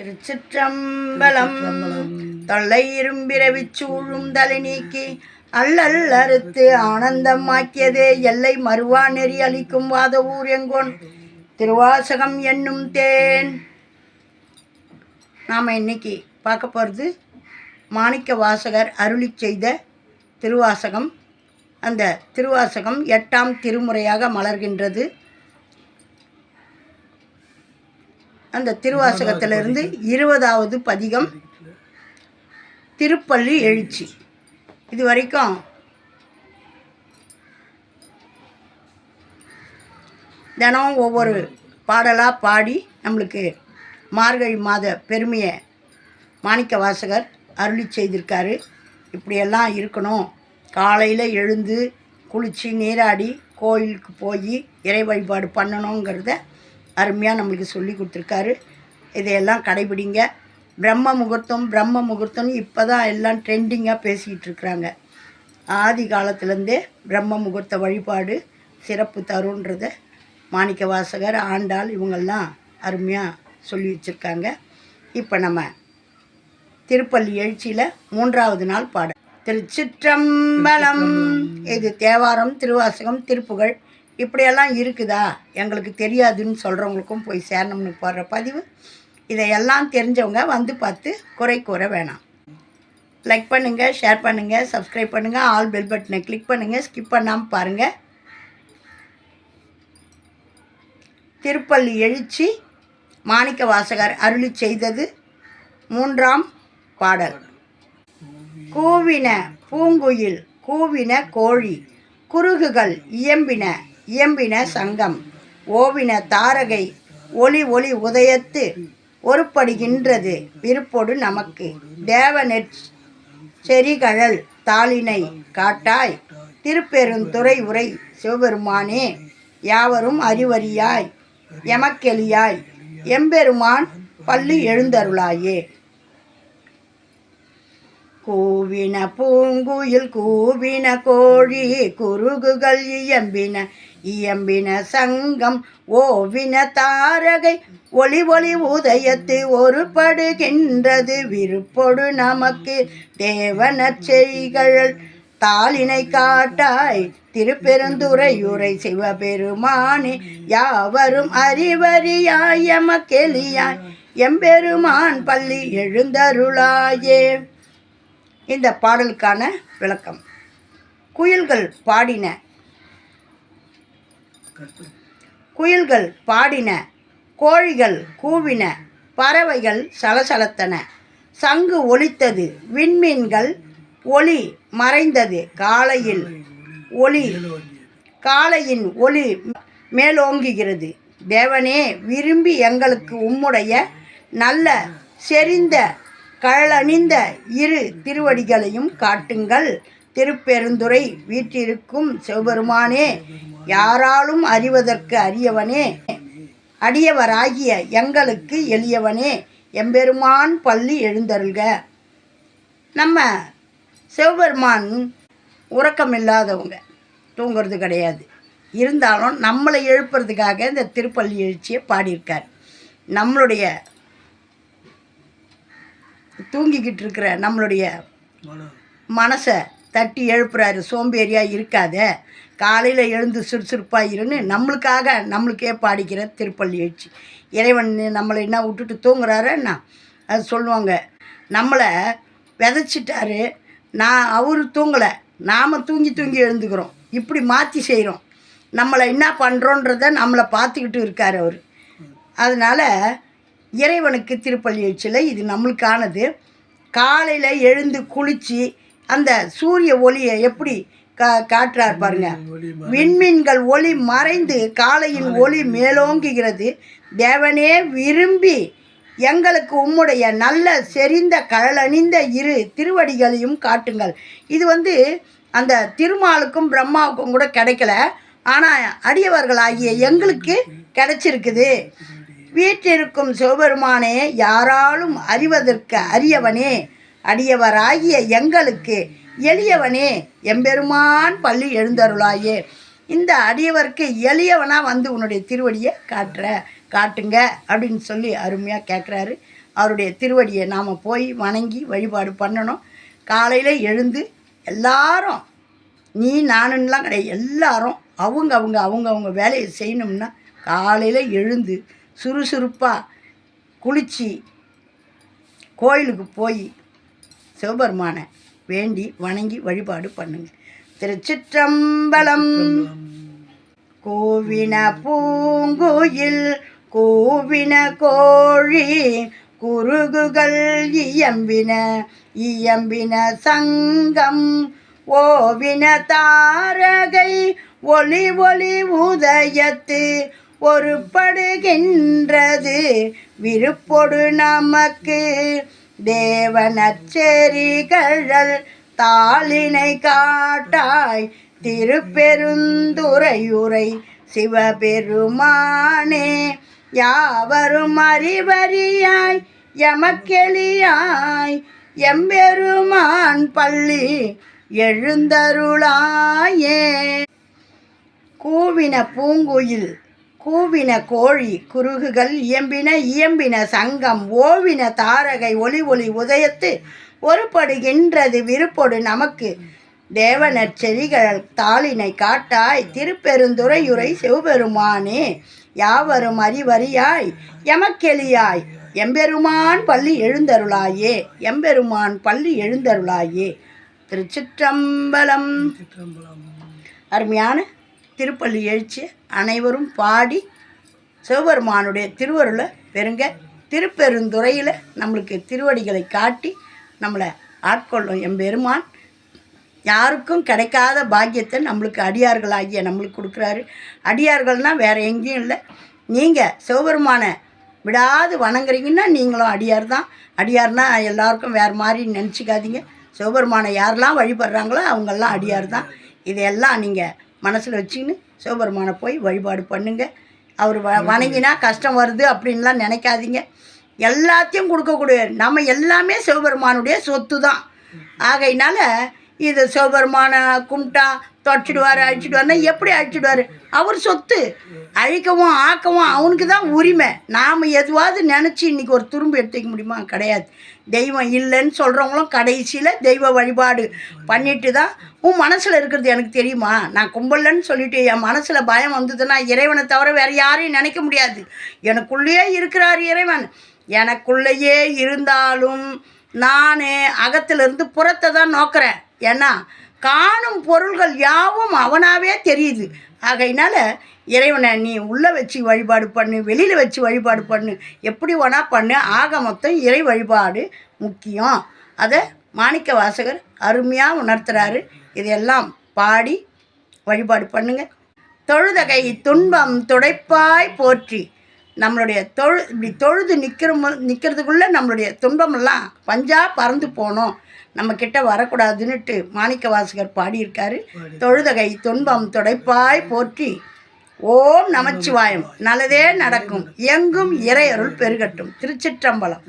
திருச்சிற்றம்பலம். தொல்லை இரும்பிரவிச் சூழும் தலை நீக்கி அல்லல் அறுத்து ஆனந்தமாக்கியதே எல்லை மறுவா நெறி அளிக்கும் வாத ஊர் எங்கோன் திருவாசகம் என்னும் தேன். நாம் இன்னைக்கு பார்க்க போகிறது மாணிக்க வாசகர் அருளி செய்த திருவாசகம். அந்த திருவாசகம் 8ஆம் திருமுறையாக மலர்கின்றது. அந்த திருவாசகத்திலிருந்து 20வது பதிகம் திருப்பள்ளி எழுச்சி. இது வரைக்கும் தினம் ஒவ்வொரு பாடலாக பாடி நம்மளுக்கு மார்கழி மாத பெருமையை மாணிக்க வாசகர் அருளி செய்திருக்காரு. இப்படியெல்லாம் இருக்கணும், காலையில் எழுந்து குளித்து நீராடி கோயிலுக்கு போய் இறை வழிபாடு பண்ணணுங்கிறத அருமையாக நம்மளுக்கு சொல்லி கொடுத்துருக்காரு. இதையெல்லாம் கடைபிடிங்க. பிரம்ம முகூர்த்தம்னு இப்போ தான் எல்லாம் ட்ரெண்டிங்காக பேசிக்கிட்டு இருக்கிறாங்க. ஆதி காலத்துலேருந்தே பிரம்ம முகூர்த்த வழிபாடு சிறப்பு தருன்றத மாணிக்க வாசகர், ஆண்டாள் இவங்கெல்லாம் அருமையாக சொல்லி வச்சுருக்காங்க. இப்போ நம்ம திருப்பள்ளி எழுச்சியில் 3வது நாள் பாடல். திருச்சிற்றம்பலம். இது தேவாரம், திருவாசகம், திருப்புகழ் இப்படியெல்லாம் இருக்குதா, எங்களுக்கு தெரியாதுன்னு சொல்கிறவங்களுக்கும் போய் சேரணும்னு போடுற பதிவு. இதையெல்லாம் தெரிஞ்சவங்க வந்து பார்த்து குறை கூற வேணாம். லைக் பண்ணுங்கள், ஷேர் பண்ணுங்கள், சப்ஸ்கிரைப் பண்ணுங்கள், ஆல் பெல் பட்டனை கிளிக் பண்ணுங்கள், ஸ்கிப் பண்ணாமல் பாருங்கள். திருப்பள்ளி எழுச்சி மாணிக்க வாசகர் அருளி செய்தது 3ஆம் பாடல். கூவின பூங்குயில் கூவின கோழி குருகுகள் இயம்பின சங்கம் ஓவின தாரகை ஒளி ஒளி உதயத்து ஒருப்படுகின்றது விருப்பொடு நமக்கு தேவநெற் செறிகழல் தாளினை காட்டாய் திருப்பெருந்துறை உரை சிவபெருமானே யாவரும் அறிவறியாய் எமக்கெளியாய் எம்பெருமான் பள்ளி எழுந்தருளாயே. கூவின பூங்குயில் கூவின கோழி குருகுகள் இயம்பின சங்கம் ஓவின தாரகை ஒளி ஒளி உதயத்து ஒருப்படுகின்றது விருப்பொடு நமக்கு தேவநற்செய்கள் தாளினை காட்டாய் திருப்பெருந்துறை உரை சிவபெருமானே யாவரும் அறிவறியாய் எமக்கெளியாய் எம்பெருமான் பள்ளி எழுந்தருளாயே. இந்த பாடலுக்கான விளக்கம். குயில்கள் பாடின கோழிகள் கூவின பறவைகள் சலசலத்தன சங்கு ஒலித்தது விண்மீன்கள் ஒளி மறைந்தது காலையின் ஒளி மேலோங்குகிறது. தேவனே விரும்பி எங்களுக்கு உம்முடைய நல்ல செறிந்த கழலணிந்த இரு திருவடிகளையும் காட்டுங்கள். திருப்பெருந்துறை வீற்றிருக்கும் சிவபெருமானே யாராலும் அறிவதற்கு அரியவனே அடியவராகிய எங்களுக்கு எளியவனே எம்பெருமான் பள்ளி எழுந்தருள்க. நம்ம சிவபெருமான் உறக்கம் இல்லாதவங்க, தூங்கிறது கிடையாது. இருந்தாலும் நம்மளை எழுப்புறதுக்காக இந்த திருப்பள்ளி எழுச்சியை பாடியிருக்கார். நம்மளுடைய தூங்கிக்கிட்டு இருக்கிற நம்மளுடைய மனசை தட்டி எழுப்புறாரு. சோம்பேறியாக இருக்காத, காலையில் எழுந்து சுறுசுறுப்பாக இருன்னு நம்மளுக்கே பாடிக்கிற திருப்பள்ளி எழுச்சி. இறைவன் நம்மளை என்ன விட்டுட்டு தூங்குறாருன்னா அது சொல்லுவாங்க. நம்மளை விதைச்சிட்டாரு, அவர் தூங்கலை, நாம் தூங்கி எழுந்துக்கிறோம். இப்படி மாற்றி செய்கிறோம். நம்மளை என்ன பண்ணுறோன்றத நம்மளை பார்த்துக்கிட்டு இருக்கார் அவர். அதனால் இறைவனுக்கு திருப்பள்ளி எழுச்சியில் இது நம்மளுக்கானது. காலையில் எழுந்து குளித்து அந்த சூரிய ஒளியை எப்படி காட்டுறார் பாருங்க. விண்மீன்கள் ஒளி மறைந்து காலையின் ஒளி மேலோங்குகிறது. தேவனே விரும்பி எங்களுக்கு உம்முடைய நல்ல செறிந்த கழலணிந்த இரு திருவடிகளையும் காட்டுங்கள். இது அந்த திருமாலுக்கும் பிரம்மாவுக்கும் கூட கிடைக்கல, ஆனால் அடியவர்களாகிய எங்களுக்கு கிடைச்சிருக்குது. வீற்றிருக்கும் சிவபெருமானே யாராலும் அறிவதற்கு அரியவனே அடியவராகிய எங்களுக்கு எளியவனே எம்பெருமான் பள்ளி எழுந்தருளாயே. இந்த அடியவருக்கு எளியவனாக உன்னுடைய திருவடியை காட்டுங்க அப்படின்னு சொல்லி அருமையாக கேட்குறாரு. அவருடைய திருவடியை நாம் போய் வணங்கி வழிபாடு பண்ணணும். காலையில் எழுந்து எல்லாரும், நீ நானுன்னெலாம் கிடையாது, எல்லாரும் அவங்க வேலையை செய்யணும்னா காலையில் எழுந்து சுறுசுறுப்பாக குளித்து கோயிலுக்கு போய் சிவபெருமானை வேண்டி வணங்கி வழிபாடு பண்ணுங்க. திருச்சிற்றம்பலம். கூவின பூங்குயில் கூவின கோழி குருகுகள் இயம்பின சங்கம் ஓவின தாரகை ஒளி உதயத்து ஒருபடுகின்றது விருப்பொடு நமக்கு தேவனச்செறிகழல் தாளினை காட்டாய் திருப்பெருந்துறையுரை சிவபெருமானே யாவரும் அறிவறியாய் எமக்கெளியாய் எம்பெருமான் பள்ளி எழுந்தருளாயே. கூவின பூங்குயில் கூவின கோழி குருகுகள் இயம்பின சங்கம் ஓவின தாரகை ஒளி உதயத்து ஒருபடுகின்றது விருப்பொடு நமக்கு தேவனற்செறிகள் தாளினை காட்டாய் திருப்பெருந்துறையுரை சிவபெருமானே யாவரும் அறிவறியாய் எமக்கெளியாய் எம்பெருமான் பள்ளி எழுந்தருளாயே எம்பெருமான் பள்ளி எழுந்தருளாயே. திருச்சிற்றம்பலம். அருமையான திருப்பள்ளி எழுச்சி அனைவரும் பாடி சிவபெருமானுடைய திருவருளை பெருங்க. திருப்பெருந்துறையில் நம்மளுக்கு திருவடிகளை காட்டி நம்மளை ஆட்கொள்ளும் எம்பெருமான். யாருக்கும் கிடைக்காத பாக்கியத்தை நம்மளுக்கு அடியார்களாகிய நம்மளுக்கு கொடுக்குறாரு. அடியார்கள்னால் வேறு எங்கேயும் இல்லை, நீங்கள் சிவபெருமானை விடாது வணங்குறீங்கன்னா நீங்களும் அடியார் தான். அடியார்னால் எல்லாருக்கும் வேறு மாதிரி நினச்சிக்காதீங்க. சிவபெருமானை யாரெல்லாம் வழிபடுறாங்களோ அவங்கெல்லாம் அடியார் தான். இதையெல்லாம் நீங்கள் மனசில் வச்சுக்கின்னு சிவபெருமானை போய் வழிபாடு பண்ணுங்க. அவர் வணங்கினா கஷ்டம் வருது அப்படின்லாம் நினைக்காதீங்க. எல்லாத்தையும் கொடுக்கக்கூடிய நம்ம எல்லாமே சிவபெருமானுடைய சொத்து தான். ஆகையினால இது சிவபெருமானை கும்பிட்டா தொடச்சிடுவார் அழிச்சிடுவார்னா எப்படி அழிச்சிடுவார்? அவர் சொத்து. அழிக்கவும் ஆக்கவும் அவனுக்கு தான் உரிமை. நாம் எதுவாவது நினச்சி இன்றைக்கி ஒரு துரும்பு எடுத்துக்க முடியுமா? கிடையாது. தெய்வம் இல்லைன்னு சொல்கிறவங்களும் கடைசியில் தெய்வ வழிபாடு பண்ணிட்டு தான் உன் மனசில் இருக்கிறது எனக்கு தெரியுமா, நான் கும்பலன்னு சொல்லிட்டு என் மனசில் பயம் வந்ததுன்னா இறைவனை தவிர வேறு யாரையும் நினைக்க முடியாது. எனக்குள்ளேயே இருக்கிறார் இறைவன். எனக்குள்ளேயே இருந்தாலும் நான் அகத்திலிருந்து புறத்தை தான் நோக்கிறேன். ஏன்னா காணும் பொருள்கள் யாவும் அவனாவே தெரியுது. ஆகையினால இறைவனை நீ உள்ளே வச்சு வழிபாடு பண்ணு, வெளியில் வச்சு வழிபாடு பண்ணு, எப்படி வேணா பண்ணு. ஆக மொத்தம் இறை வழிபாடு முக்கியம். அதை மாணிக்க வாசகர் அருமையாக உணர்த்துறாரு. இதையெல்லாம் பாடி வழிபாடு பண்ணுங்க. தொழுதகை துன்பம் துடைப்பாய் போற்றி. நம்மளுடைய இப்படி தொழுது நிற்கிறதுக்குள்ளே நம்மளுடைய துன்பமெல்லாம் பஞ்சா பறந்து போனோம், நம்மக்கிட்ட வரக்கூடாதுன்னுட்டு மாணிக்க வாசகர் பாடியிருக்காரு. தொழுதகை துன்பம் துடைப்பாய் போற்றி. ஓம் நமச்சிவாயம். நல்லதே நடக்கும். எங்கும் இறையருள் பெருகட்டும். திருச்சிற்றம்பலம்.